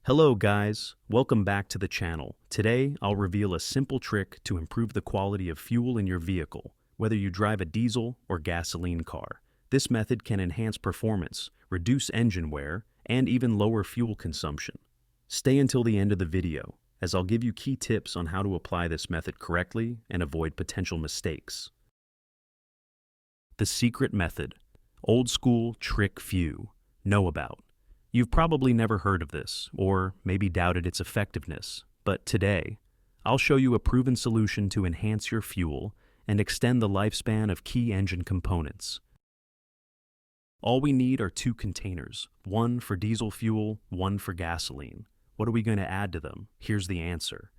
Hello guys, welcome back to the channel. Today, I'll reveal a simple trick to improve the quality of fuel in your vehicle, whether you drive a diesel or gasoline car. This method can enhance performance, reduce engine wear, and even lower fuel consumption. Stay until the end of the video, as I'll give you key tips on how to apply this method correctly and avoid potential mistakes. The secret method. Old school trick few know about. You've probably never heard of this, or maybe doubted its effectiveness, but today, I'll show you a proven solution to enhance your fuel and extend the lifespan of key engine components. All we need are two containers, one for diesel fuel, one for gasoline. What are we going to add to them? Here's the answer.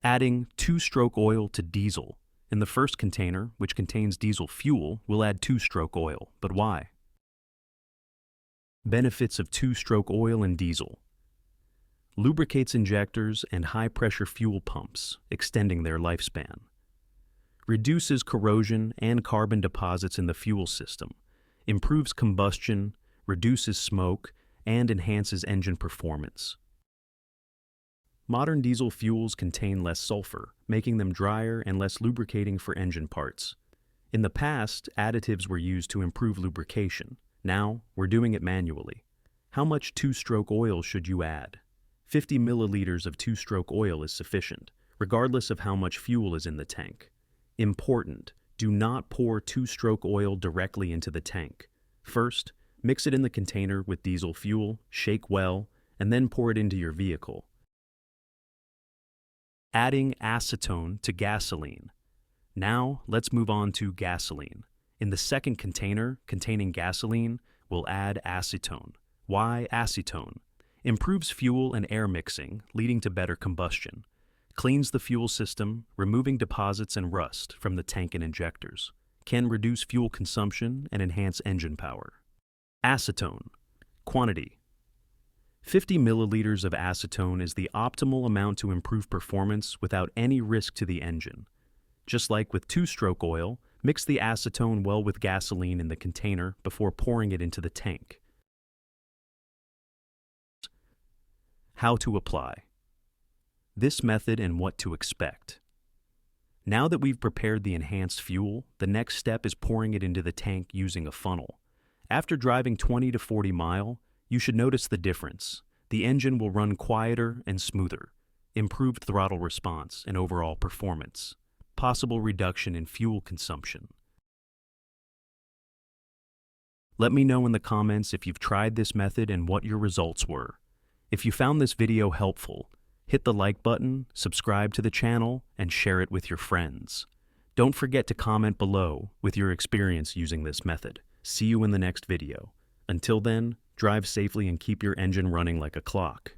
Adding two-stroke oil to diesel. In the first container, which contains diesel fuel, we'll add two-stroke oil, but why? Benefits of two-stroke oil and diesel. Lubricates injectors and high-pressure fuel pumps, extending their lifespan. Reduces corrosion and carbon deposits in the fuel system. Improves combustion, reduces smoke, and enhances engine performance. Modern diesel fuels contain less sulfur, making them drier and less lubricating for engine parts. In the past, additives were used to improve lubrication. Now, we're doing it manually. How much two-stroke oil should you add? 50 milliliters of two-stroke oil is sufficient, regardless of how much fuel is in the tank. Important: do not pour two-stroke oil directly into the tank. First, mix it in the container with diesel fuel, shake well, and then pour it into your vehicle. Adding acetone to gasoline. Now, let's move on to gasoline. In the second container, containing gasoline, we'll add acetone. Why acetone? Improves fuel and air mixing, leading to better combustion. Cleans the fuel system, removing deposits and rust from the tank and injectors. Can reduce fuel consumption and enhance engine power. Acetone. Quantity. 50 milliliters of acetone is the optimal amount to improve performance without any risk to the engine. Just like with two-stroke oil, mix the acetone well with gasoline in the container before pouring it into the tank. How to apply. This method and what to expect. Now that we've prepared the enhanced fuel, the next step is pouring it into the tank using a funnel. After driving 20 to 40 miles, you should notice the difference. The engine will run quieter and smoother, improved throttle response and overall performance. Possible reduction in fuel consumption. Let me know in the comments if you've tried this method and what your results were. If you found this video helpful, hit the like button, subscribe to the channel, and share it with your friends. Don't forget to comment below with your experience using this method. See you in the next video. Until then, drive safely and keep your engine running like a clock.